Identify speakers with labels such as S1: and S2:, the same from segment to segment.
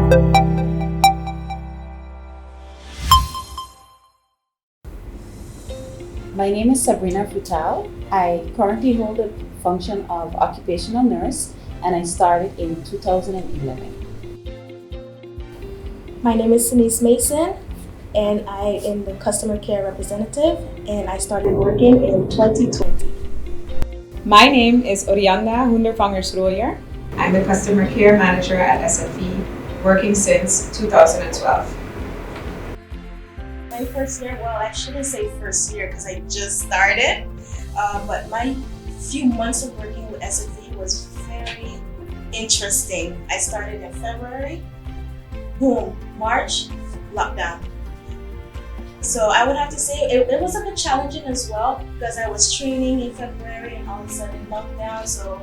S1: My name is Sabrina Futal. I currently hold the function of occupational nurse and I started in 2011.
S2: My name is Denise Mason and I am the customer care representative and I started working in 2020.
S3: My name is Orianda Hoendervangers-Rooyer. I'm the customer care manager at SZV, working since 2012.
S2: My first year, well, I shouldn't say first year because I just started, but my few months of working with SZV was very interesting. I started in February, boom, March, lockdown. So I would have to say it was a bit challenging as well because I was training in February and all of a sudden lockdown. So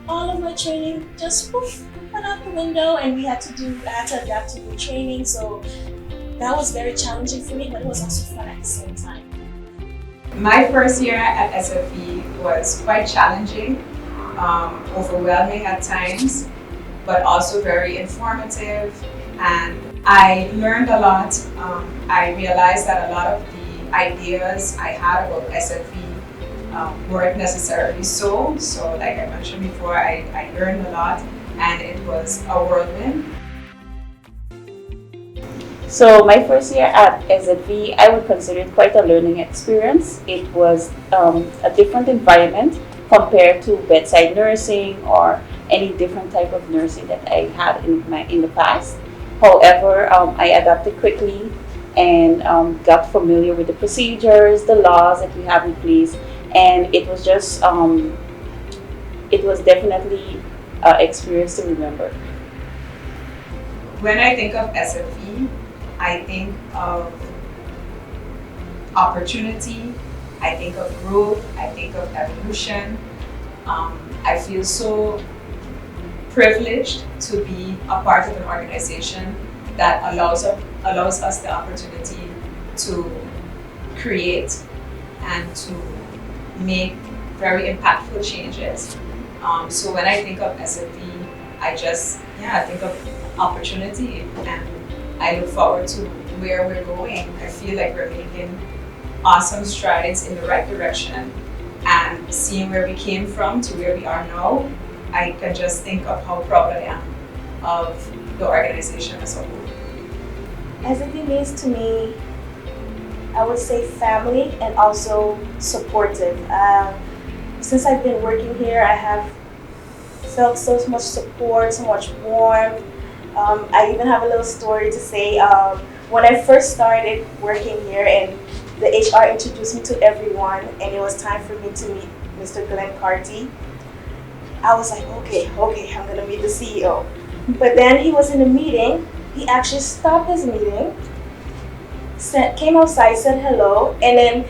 S2: all of my training just poof, went out the window and I had to adapt to new training. So that was very challenging for me, but it was also fun at the same time.
S3: My first year at SZV was quite challenging, overwhelming at times, but also very informative, and I learned a lot. I realized that a lot of the ideas I had about SZV weren't necessarily so. So like I mentioned before, I learned a lot and it was a whirlwind.
S1: So my first year at SZV, I would consider it quite a learning experience. It was a different environment compared to bedside nursing or any different type of nursing that I had in the past. However, I adapted quickly and got familiar with the procedures, the laws that we have in place, and it was just it was definitely an experience to remember.
S3: When I think of SZV, I think of opportunity, I think of growth, I think of evolution. I feel so privileged to be a part of an organization that allows us the opportunity to create and to make very impactful changes. So when I think of SZV, I think of opportunity and I look forward to where we're going. I feel like we're making awesome strides in the right direction, and seeing where we came from to where we are now, I can just think of how proud I am of the organization as a whole.
S2: SZV means to me, I would say family and also supportive. Since I've been working here, I have felt so much support, so much warmth. I even have a little story to say. When I first started working here and the HR introduced me to everyone and it was time for me to meet Mr. Glenn Carty, I was like, okay, I'm gonna meet the CEO. But then he was in a meeting, he actually stopped his meeting, came outside, said hello, and then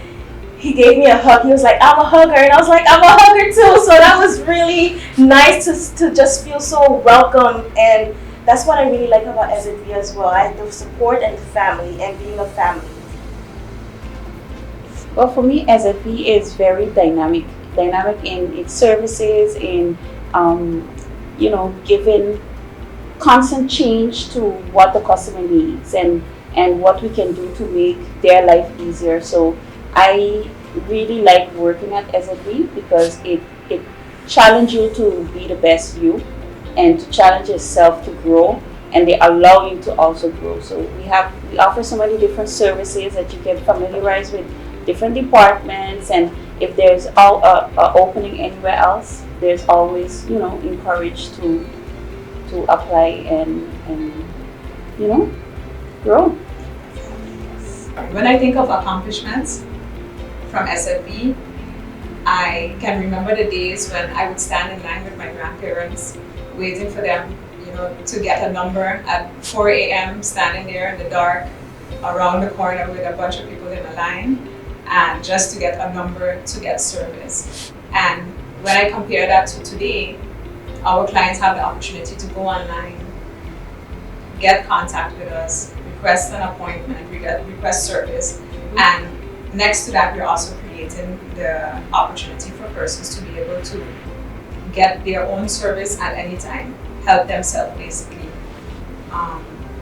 S2: he gave me a hug. He was like, I'm a hugger, and I was like, I'm a hugger too. So that was really nice to just feel so welcome, and that's what I really like about SZV as well. The support and the family and being a family.
S1: Well, for me, SZV is very dynamic in its services, in giving constant change to what the customer needs and what we can do to make their life easier. So I really like working at SZV because it challenges you to be the best you and to challenge yourself to grow, and they allow you to also grow. So we offer so many different services that you can familiarize with different departments, and if there's an opening anywhere else, there's always encouraged to apply and grow.
S3: When I think of accomplishments from SZV, I can remember the days when I would stand in line with my grandparents, waiting for them, to get a number at 4 a.m., standing there in the dark, around the corner with a bunch of people in a line, and just to get a number to get service. And when I compare that to today, our clients have the opportunity to go online, get contact with us, request an appointment, request service, and next to that, we're also creating the opportunity for persons to be able to get their own service at any time, help themselves basically.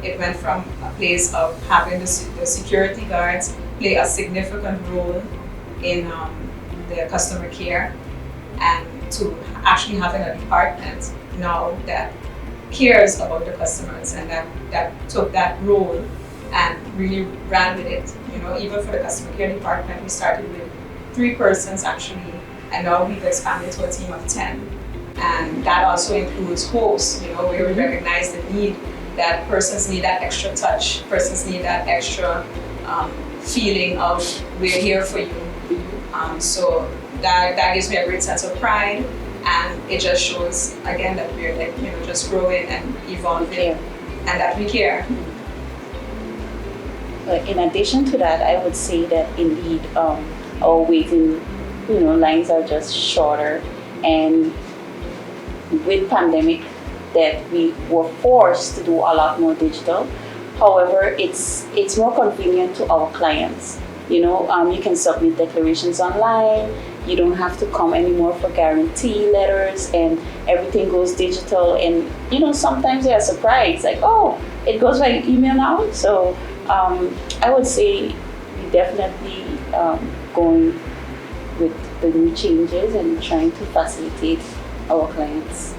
S3: It went from a place of having the security guards play a significant role in their customer care, and to actually having a department now that cares about the customers and that took that role and really ran with it. Even for the customer care department, we started with 3 persons actually, and now we've expanded to a team of 10. And that also includes hosts, where we recognize the need that persons need that extra touch, persons need that extra feeling of we're here for you. So that gives me a great sense of pride, and it just shows again that we're just growing and evolving, and that we care.
S1: But in addition to that, I would say that indeed our waiting lines are just shorter, and with pandemic that we were forced to do a lot more digital. However, it's more convenient to our clients. You can submit declarations online. You don't have to come anymore for guarantee letters, and everything goes digital. And sometimes they are surprised, like, oh, it goes by email now. So I would say we definitely going with the new changes and trying to facilitate our clients.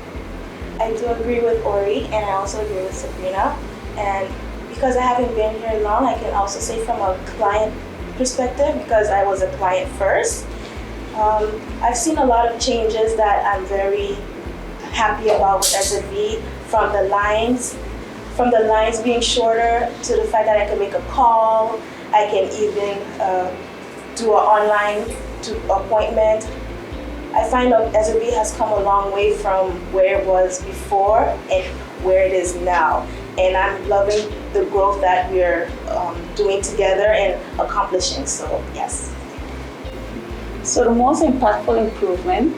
S2: I do agree with Ori, and I also agree with Sabrina. And because I haven't been here long, I can also say from a client perspective, because I was a client first, I've seen a lot of changes that I'm very happy about with SZV, from the lines being shorter to the fact that I can make a call. I can even do an online appointment. I find that SZV has come a long way from where it was before and where it is now. And I'm loving the growth that we're doing together and accomplishing, so yes.
S1: So the most impactful improvement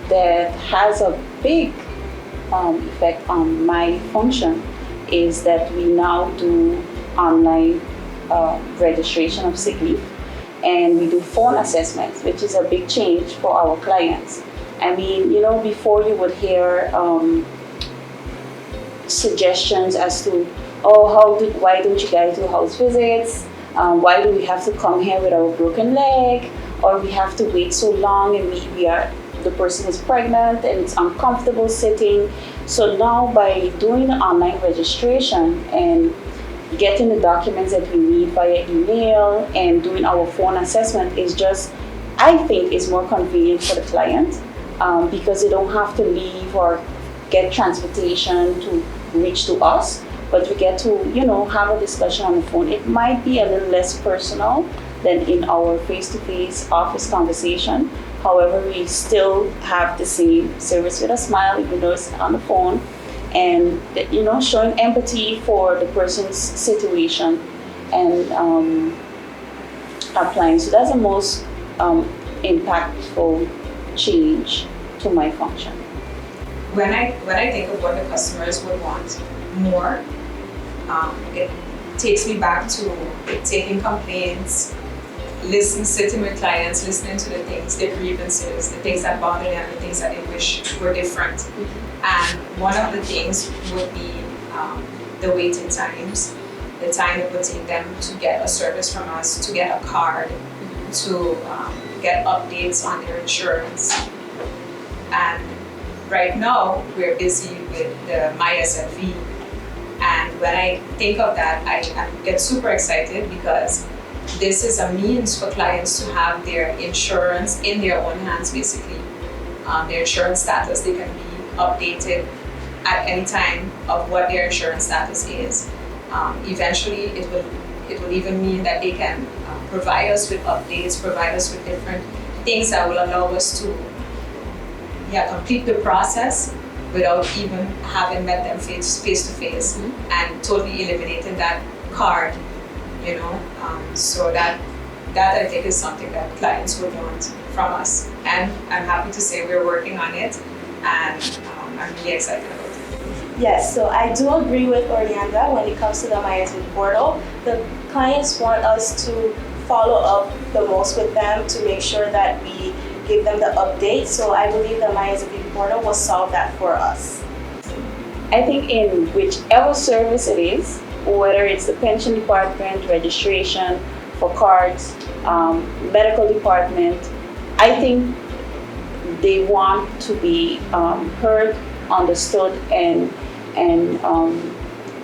S1: that has a big effect on my function is that we now do online registration of sick leave, and we do phone assessments, which is a big change for our clients. I mean, before you would hear suggestions as to, why don't you guys do house visits? Why do we have to come here with our broken leg? Or we have to wait so long, and the person is pregnant and it's uncomfortable sitting. So now by doing the online registration and getting the documents that we need via email and doing our phone assessment is just, I think, is more convenient for the client, because they don't have to leave or get transportation to reach to us, but we get to, have a discussion on the phone. It might be a little less personal than in our face-to-face office conversation. However, we still have the same service with a smile, even though it's on the phone, and showing empathy for the person's situation and applying. So that's the most impactful change to my function.
S3: When I think of what the customers would want more, it takes me back to taking complaints, sitting with clients, listening to the things, their grievances, the things that bother them, the things that they wish were different. And one of the things would be the waiting times, the time it would take them to get a service from us, to get a card, to get updates on their insurance. And right now, we're busy with the My SZV. And when I think of that, I get super excited, because this is a means for clients to have their insurance in their own hands, basically. Their insurance status, they can be updated at any time of what their insurance status is. Eventually, it will even mean that they can provide us with updates, provide us with different things that will allow us to complete the process without even having met them face to face, and totally eliminating that card, so that I think is something that clients would want from us. And I'm happy to say we're working on it, and I'm really excited about it.
S2: Yes, so I do agree with Orianda when it comes to the MySV portal. The clients want us to follow up the most with them to make sure that we give them the update. So I believe the MySV portal will solve that for us.
S1: I think in whichever service it is, whether it's the pension department, registration for cards, medical department, I think they want to be heard, understood, and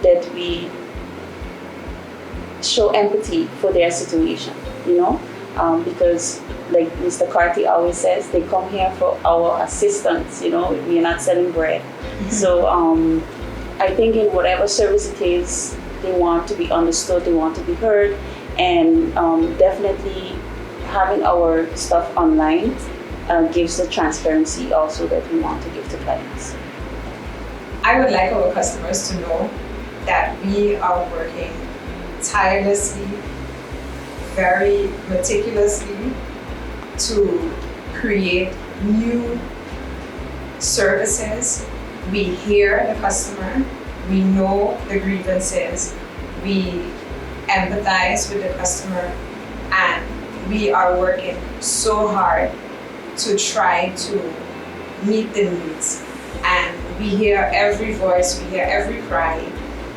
S1: that we show empathy for their situation, because like Mr. Carty always says, they come here for our assistance, we're not selling bread. So I think in whatever service it is, they want to be understood, they want to be heard, and definitely having our stuff online gives the transparency also that we want to give to clients.
S3: I would like our customers to know that we are working tirelessly, very meticulously to create new services. We hear the customer, we know the grievances, we empathize with the customer, and we are working so hard to try to meet the needs. And we hear every voice, we hear every cry,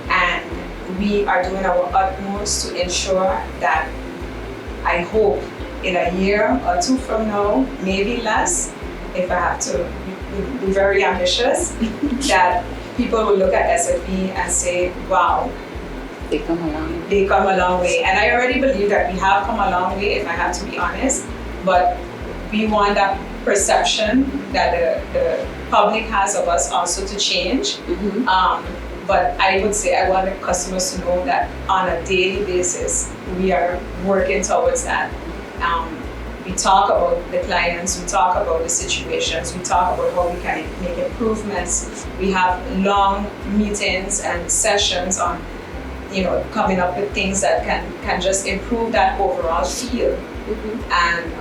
S3: and we are doing our utmost to ensure that, I hope, in a year or two from now, maybe less, if I have to be very ambitious, that people will look at SZV and say, wow,
S1: They come along.
S3: they come a long way. And I already believe that we have come a long way, if I have to be honest, but we want that perception that the public has of us also to change. But I would say I want the customers to know that on a daily basis, we are working towards that. We talk about the clients, we talk about the situations, we talk about how we can make improvements. We have long meetings and sessions on, coming up with things that can just improve that overall feel. And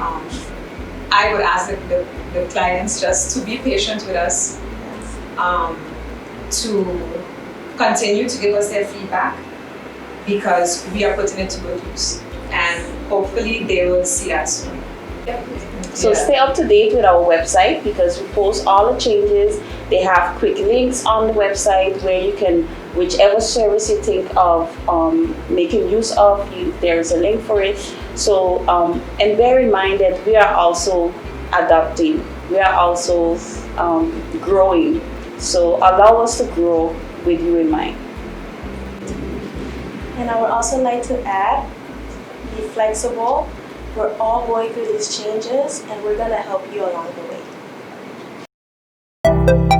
S3: I would ask the clients just to be patient with us, to continue to give us their feedback, because we are putting it to good use, and hopefully they will see that soon.
S1: So stay up to date with our website, because we post all the changes. They have quick links on the website where you can, whichever service you think of making use of, there's a link for it. So, and bear in mind that we are also adapting, we are also growing. So allow us to grow with you in mind.
S2: And I would also like to add, be flexible. We're all going through these changes, and we're going to help you along the way.